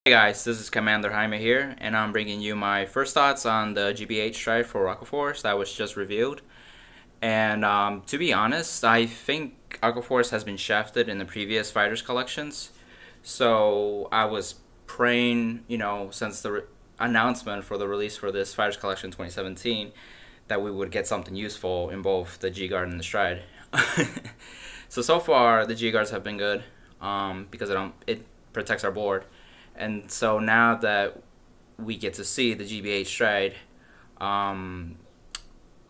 Hey guys, this is Commander Jaime here, and I'm bringing you my first thoughts on the GB8 stride for AquaForce that was just revealed. And to be honest, I think AquaForce has been shafted in the previous Fighters collections. So I was praying, since the announcement for the release for this Fighters collection 2017, that we would get something useful in both the G-Guard and the stride. So far, the G-Guards have been good because it protects our board. And so now that we get to see the GB8 stride,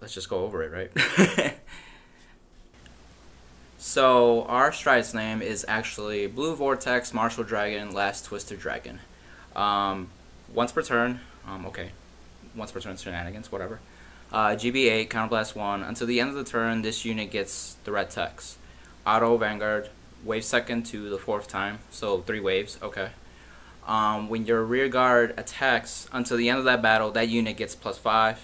let's just go over it, right? So our stride's name is actually Blue Vortex Martial Dragon Last Twisted Dragon. Once per turn, once per turn shenanigans, whatever. GB8, Counterblast 1. Until the end of the turn, this unit gets the red text. Auto Vanguard, wave second to the 4th time, so 3 waves, okay. When your rear guard attacks, until the end of that battle, that unit gets +5.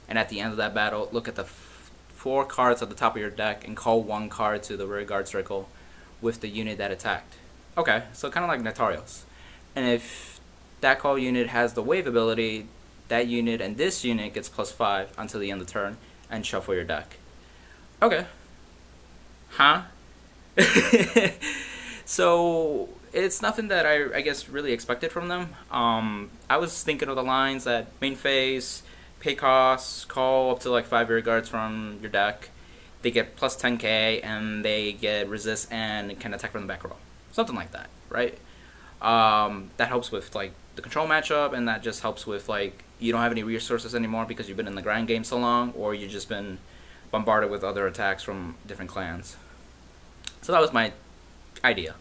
And at the end of that battle, look at the 4 cards at the top of your deck and call 1 card to the rear guard circle with the unit that attacked. Okay, so kind of like Natarios. And if that call unit has the wave ability, that unit and this unit gets +5 until the end of the turn and shuffle your deck. Okay. Huh? So it's nothing that I guess really expected from them. I was thinking of the lines that main phase, pay costs, call up to like 5 rear guards from your deck. They get plus 10k and they get resist and can attack from the back row. Something like that, right? That helps with like the control matchup, and that just helps with like you don't have any resources anymore because you've been in the grind game so long, or you've just been bombarded with other attacks from different clans. So that was my idea.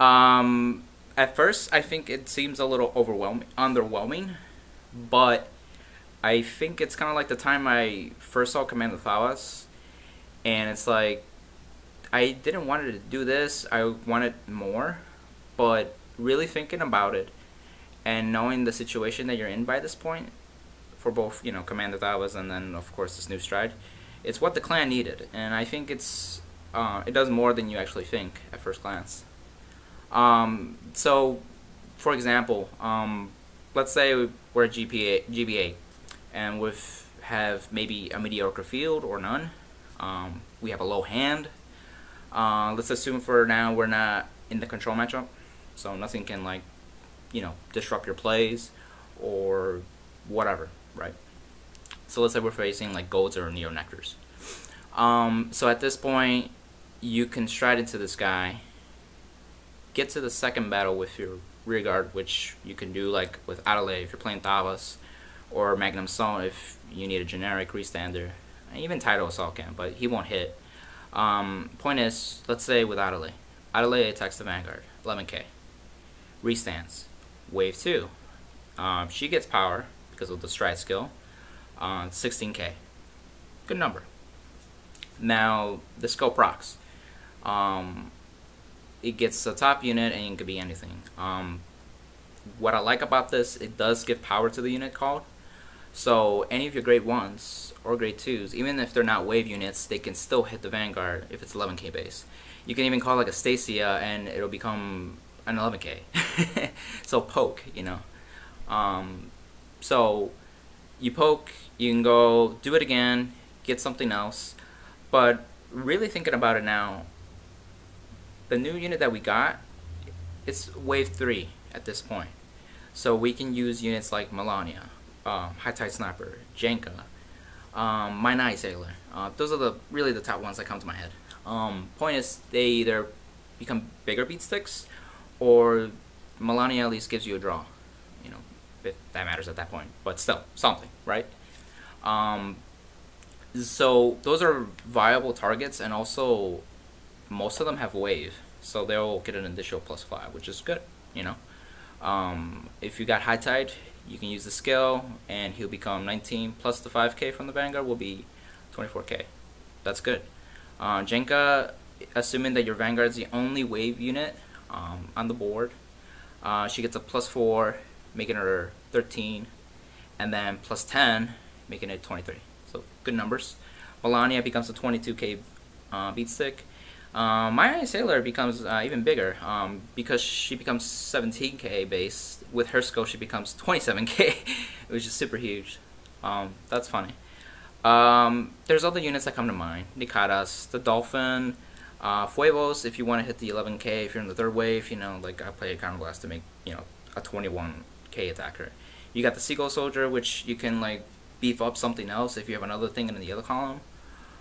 At first, I think it seems a little underwhelming, but I think it's kind of like the time I first saw Command of Thawas, and it's like I didn't want it to do this. I wanted more, but really thinking about it and knowing the situation that you're in by this point, for both Command of Thawas and then of course this new stride, it's what the clan needed, and I think it does more than you actually think at first glance. So, for example, let's say we're at GB8 and we have maybe a mediocre field or none. We have a low hand. Let's assume for now we're not in the control matchup, so nothing can like, disrupt your plays or whatever, right? So let's say we're facing like golds or neo nectars. So at this point, you can stride into this guy, get to the second battle with your rear guard, which you can do like with Adelaide if you're playing Thawas, or Magnum Assault if you need a generic restander. And even Tidal Assault can, but he won't hit. Point is, let's say with Adelaide attacks the Vanguard, 11k. Restands, wave 2. She gets power because of the stride skill, 16k. Good number. Now the scope procs. It gets a top unit and it could be anything. What I like about this, it does give power to the unit called. So any of your grade 1s or grade 2s, even if they're not wave units, they can still hit the Vanguard if it's 11k base. You can even call like a Stacia and it'll become an 11k. So poke, So you poke, you can go do it again, get something else. But really thinking about it now, the new unit that we got, it's wave 3 at this point. So we can use units like Melania, High Tide Sniper, Jenka, My Night Sailor. Those are really the top ones that come to my head. Point is, they either become bigger beat sticks, or Melania at least gives you a draw. If that matters at that point. But still, something, right? So those are viable targets, and also most of them have wave, so they'll get an additional +5, which is good, If you got High Tide, you can use the skill, and he'll become 19 plus the 5k from the Vanguard will be 24k. That's good. Jenka, assuming that your Vanguard's the only wave unit on the board, she gets a +4, making her 13, and then +10, making it 23. So good numbers. Melania becomes a 22k beat stick. My Sailor becomes even bigger because she becomes 17k base. With her skill, she becomes 27k, which is super huge. That's funny. There's other units that come to mind. Nikadas, the Dolphin, Fuevos, if you want to hit the 11k, if you're in the third wave, you know, like I play a Counterblast to make, you know, a 21k attacker. You got the Seagull Soldier, which you can, like, beef up something else if you have another thing in the other column.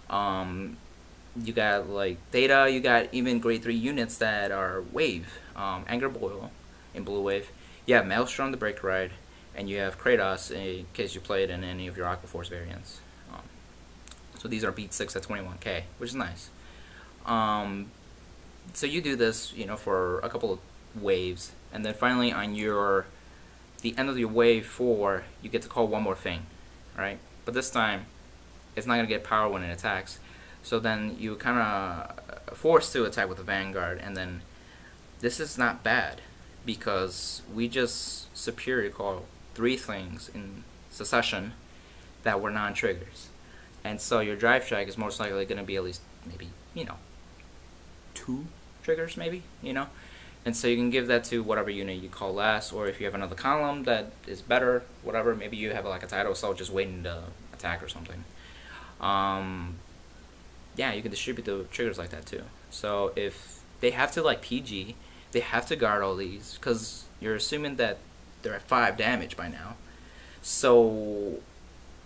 You got, like, Theta, you got even grade 3 units that are Wave. Anger Boil in Blue Wave. You have Maelstrom, the Break Ride, and you have Kratos in case you play it in any of your Aqua Force variants. So these are beat 6 at 21k, which is nice. So you do this, you know, for a couple of waves, and then finally on the end of your wave 4, you get to call one more thing, right? But this time, it's not gonna get power when it attacks. So then you kind of forced to attack with the Vanguard, and then this is not bad because we just superior call 3 things in succession that were non-triggers. And so your drive strike is most likely going to be at least maybe, you know, 2 triggers maybe, you know. And so you can give that to whatever unit you call last, or if you have another column that is better, whatever, maybe you have like a Tidal Assault just waiting to attack or something. Yeah, you can distribute the triggers like that too. So if they have to like PG, they have to guard all these because you're assuming that they're at 5 damage by now. So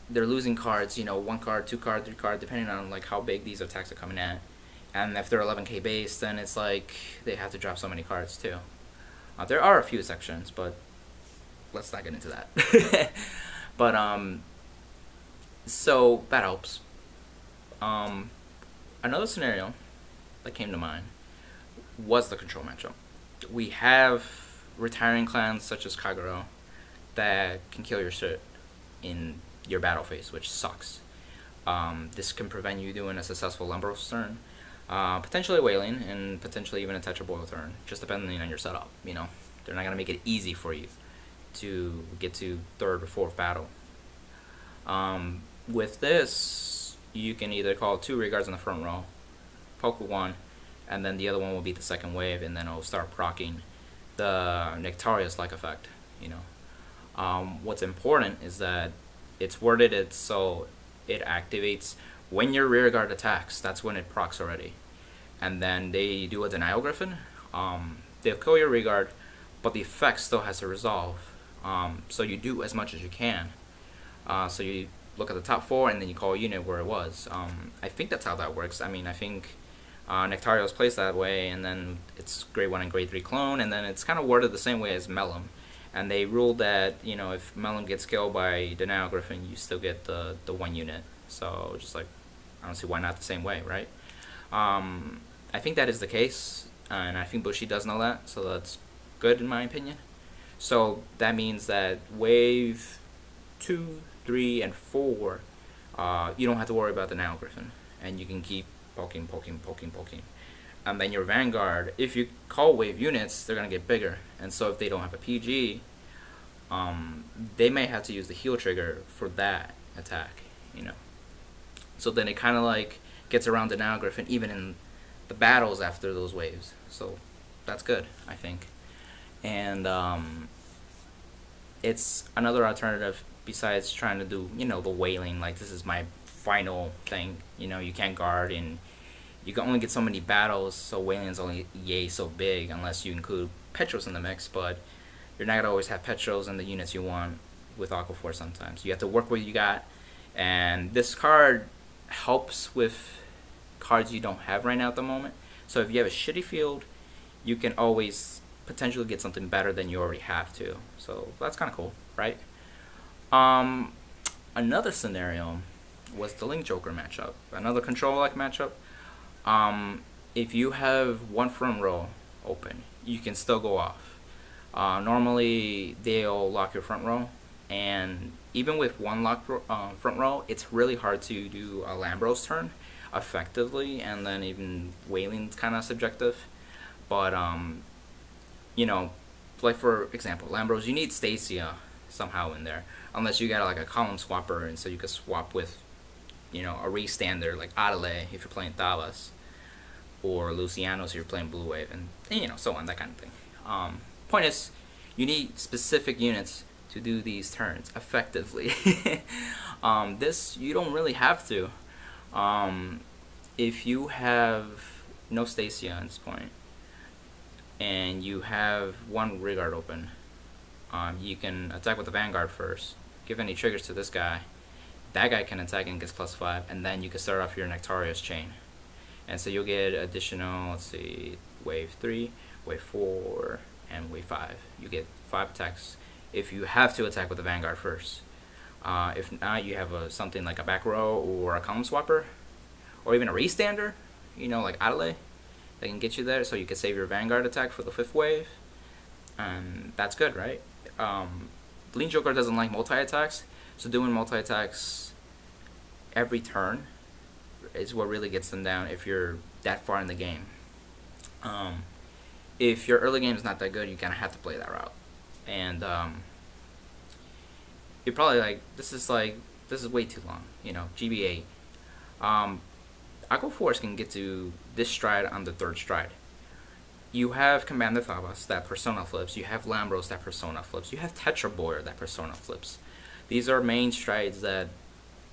they're losing cards, you know, 1 card, 2 card, 3 card, depending on like how big these attacks are coming at. And if they're 11k base, then it's like they have to drop so many cards too. There are a few sections, but let's not get into that. But so that helps. Another scenario that came to mind was the control matchup. We have retiring clans such as Kagero that can kill your shit in your battle phase, which sucks. This can prevent you doing a successful Lumbros turn, potentially Wailing, and potentially even a Tetra-boil turn, just depending on your setup. You know, they're not gonna make it easy for you to get to 3rd or 4th battle. With this, you can either call 2 rearguards in the front row, poke 1, and then the other one will be the second wave, and then it'll start proccing the Nectarius-like effect. You know, what's important is that it's worded it so it activates when your rearguard attacks. That's when it procs already, and then they do a denial griffin. They'll kill your rearguard, but the effect still has to resolve. So you do as much as you can. So you look at the top 4 and then you call a unit where it was. I think that's how that works. I mean, I think Nectarios plays that way, and then it's grade 1 and grade 3 clone, and then it's kind of worded the same way as Melum. And they ruled that, you know, if Melum gets killed by Denial Griffin, you still get the 1 unit. So just like, I don't see why not the same way, right? I think that is the case, and I think Bushi does know that, so that's good in my opinion. So that means that wave 2, 3, and 4, you don't have to worry about the Denial Griffin, and you can keep poking. And then your Vanguard, if you call wave units, they're going to get bigger. And so if they don't have a PG, they may have to use the heal trigger for that attack, you know. So then it kind of like gets around Denial Griffin even in the battles after those waves. So that's good, I think. And it's another alternative besides trying to do, you know, the Wailing. Like, this is my final thing. You know, you can't guard, and you can only get so many battles, so Wailing's only yay so big unless you include Petros in the mix, but you're not going to always have Petros in the units you want with Aqua Force sometimes. You have to work with what you got, and this card helps with cards you don't have right now at the moment. So if you have a shitty field, you can always potentially get something better than you already have too. So that's kind of cool, right? Another scenario was the Link Joker matchup. Another control-like matchup. If you have 1 front row open, you can still go off. Normally, they'll lock your front row, and even with 1 locked front row, it's really hard to do a Lambros turn effectively, and then even Wailing's kind of subjective. But, you know, like for example, Lambros, you need Stacia somehow in there, unless you got like a column swapper, and so you could swap with, you know, a re-stander like Adelaide if you're playing Thavas. or Lucianos if you're playing Blue Wave, and you know, so on, that kind of thing. Point is, you need specific units to do these turns effectively. This you don't really have to. If you have no Stacia at this point, and you have one rear guard open, you can attack with the Vanguard first, give any triggers to this guy. That guy can attack and gets +5, and then you can start off your Nectarios chain. And so you'll get additional, let's see, wave 3, wave 4, and wave 5. You get 5 attacks if you have to attack with the Vanguard first. If not, you have something like a back row or a column swapper, or even a restander, you know, like Adelaide, that can get you there, so you can save your Vanguard attack for the 5th wave. And that's good, right? Lean Joker doesn't like multi-attacks, so doing multi-attacks every turn is what really gets them down if you're that far in the game. If your early game is not that good, you kind of have to play that route. And you're probably like, this is way too long, you know, GB8. Aqua Force can get to this stride on the 3rd stride. You have Commander Thavas that persona flips, you have Lambros that persona flips, you have Tetra-boil that persona flips. These are main strides that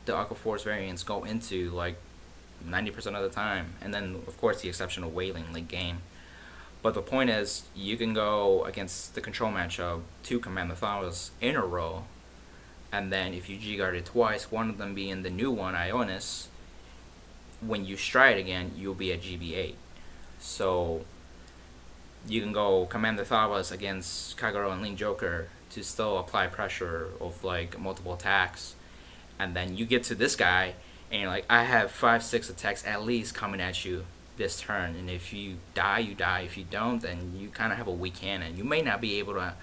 the Aqua Force variants go into like 90% of the time, and then of course the exception of Wailing late game. But the point is, you can go against the control matchup 2 Commander Thavas in a row, and then if you G-guarded twice, one of them being the new one, Ionis, when you stride again, you'll be at GB8. So you can go Commander Thavas against Kagero and Lean Joker to still apply pressure of like multiple attacks, and then you get to this guy and you're like, I have 5-6 attacks at least coming at you this turn, and if you die, you die. If you don't, then you kind of have a weak hand, and you may not be able to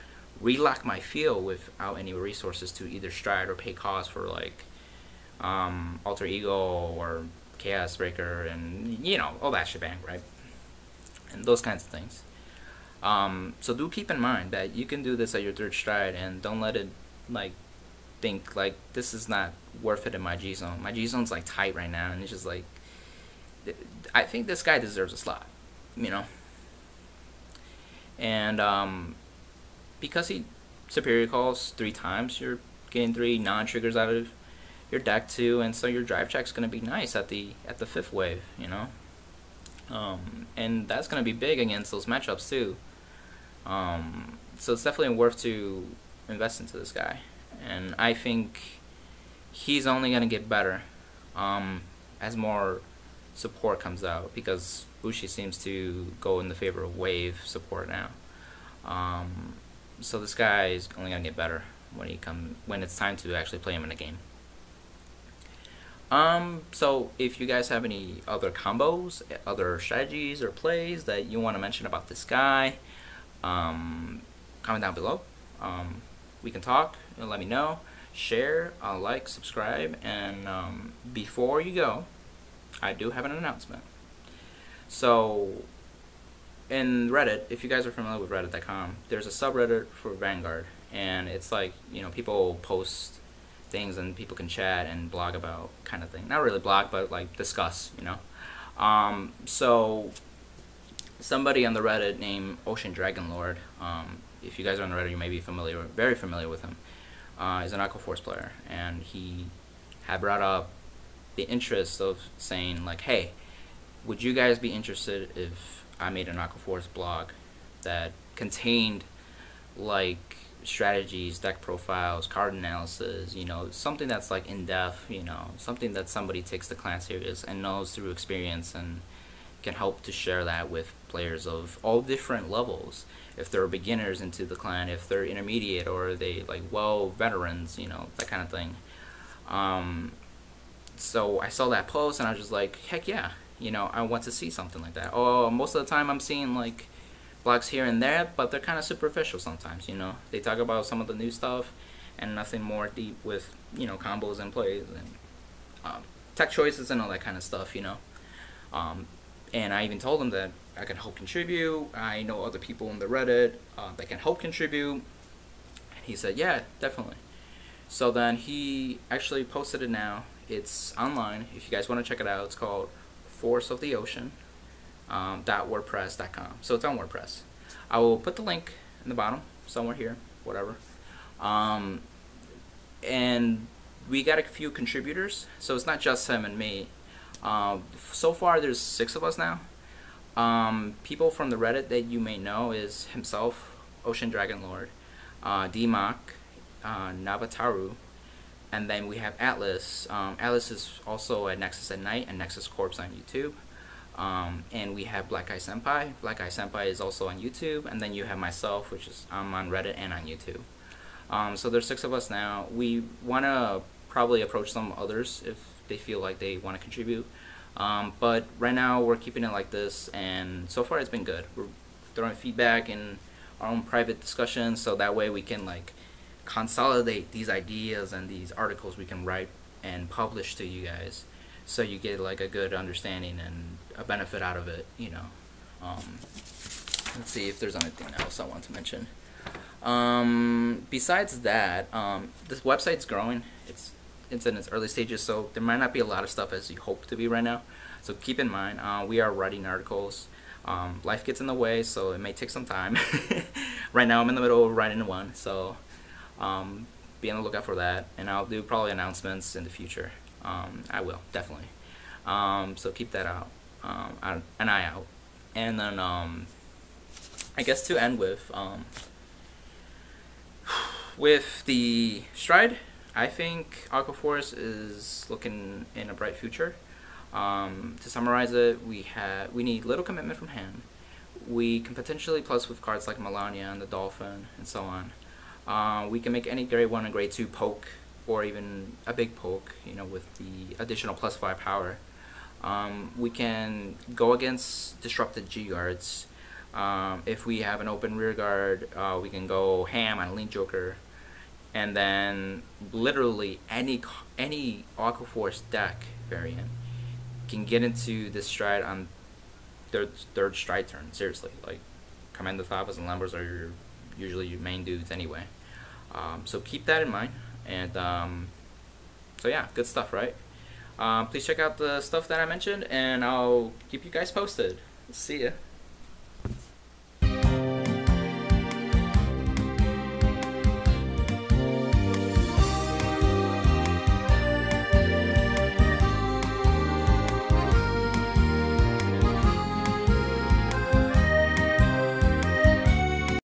relock my field without any resources to either stride or pay cost for like Alter Ego or Chaos Breaker, and you know, all that shebang, right? And those kinds of things. So do keep in mind that you can do this at your 3rd stride, and don't let it like think like this is not worth it in my G zone. My G zone's like tight right now, and it's just like, I think this guy deserves a slot, you know. And because he superior calls 3 times, you're getting 3 non-triggers out of your deck too, and so your drive check's gonna be nice at the 5th wave, you know. And that's gonna be big against those matchups too. So it's definitely worth to invest into this guy, and I think he's only gonna get better as more support comes out, because Bushi seems to go in the favor of wave support now. So this guy is only gonna get better when it's time to actually play him in a game. So if you guys have any other combos, other strategies or plays that you want to mention about this guy, comment down below. We can talk and let me know. Share, like, subscribe, and before you go, I do have an announcement. So in Reddit, if you guys are familiar with reddit.com, there's a subreddit for Vanguard, and it's like, you know, people post things and people can chat and blog about kind of thing. Not really blog, but like discuss, you know. So somebody on the Reddit named Ocean Dragon Lord, if you guys are on the Reddit, you may be very familiar with him. He's an Aqua Force player, and he had brought up the interest of saying like, hey, would you guys be interested if I made an Aqua Force blog that contained like strategies, deck profiles, card analysis, you know, something that's like in-depth, you know, something that somebody takes the clan serious and knows through experience and can help to share that with players of all different levels. If they're beginners into the clan, if they're intermediate, or they like veterans, you know, that kind of thing. So I saw that post and I was just like, heck yeah, you know, I want to see something like that. Oh, most of the time I'm seeing like blogs here and there, but they're kind of superficial sometimes, you know. They talk about some of the new stuff and nothing more deep with, you know, combos and plays and tech choices and all that kind of stuff, you know. And I even told him that I can help contribute. I know other people in the Reddit that can help contribute. He said, yeah, definitely. So then he actually posted it now. It's online. If you guys want to check it out, it's called Force of the Ocean. .wordpress.com. So it's on WordPress. I will put the link in the bottom somewhere here, whatever. And we got a few contributors, so it's not just him and me. So far, there's 6 of us now. People from the Reddit that you may know is himself, Ocean Dragon Lord, DMOC, Navataru, and then we have Atlas. Atlas is also at Nexus at Night and Nexus Corps on YouTube. And we have Black Eye Senpai. Black Eye Senpai is also on YouTube, and then you have myself, which is I'm on Reddit and on YouTube. So there's 6 of us now. We want to probably approach some others if they feel like they want to contribute. But right now we're keeping it like this, and so far it's been good. We're throwing feedback in our own private discussions, so that way we can like consolidate these ideas and these articles we can write and publish to you guys, so you get like a good understanding and a benefit out of it, you know. Let's see if there's anything else I want to mention. Besides that, this website's growing. It's in its early stages, so there might not be a lot of stuff as you hope to be right now. So keep in mind, we are writing articles. Life gets in the way, so it may take some time. Right now I'm in the middle of writing one, so be on the lookout for that, and I'll do probably announcements in the future. I will, definitely. So keep that out, an eye out. And then I guess to end with the Stride, I think Aqua is looking in a bright future. To summarize it, we need little commitment from hand. We can potentially plus with cards like Melania and the Dolphin and so on. We can make any grade 1 and grade 2 poke, or even a big poke, you know, with the additional +5 power. We can go against disrupted G guards. If we have an open rear guard, we can go ham on Link Joker. And then literally any Aqua deck variant can get into this Stride on third Stride turn. Seriously, like Commander Thavas and Lambers are usually your main dudes anyway. So keep that in mind. And so yeah, good stuff, right? Please check out the stuff that I mentioned, and I'll keep you guys posted. See ya.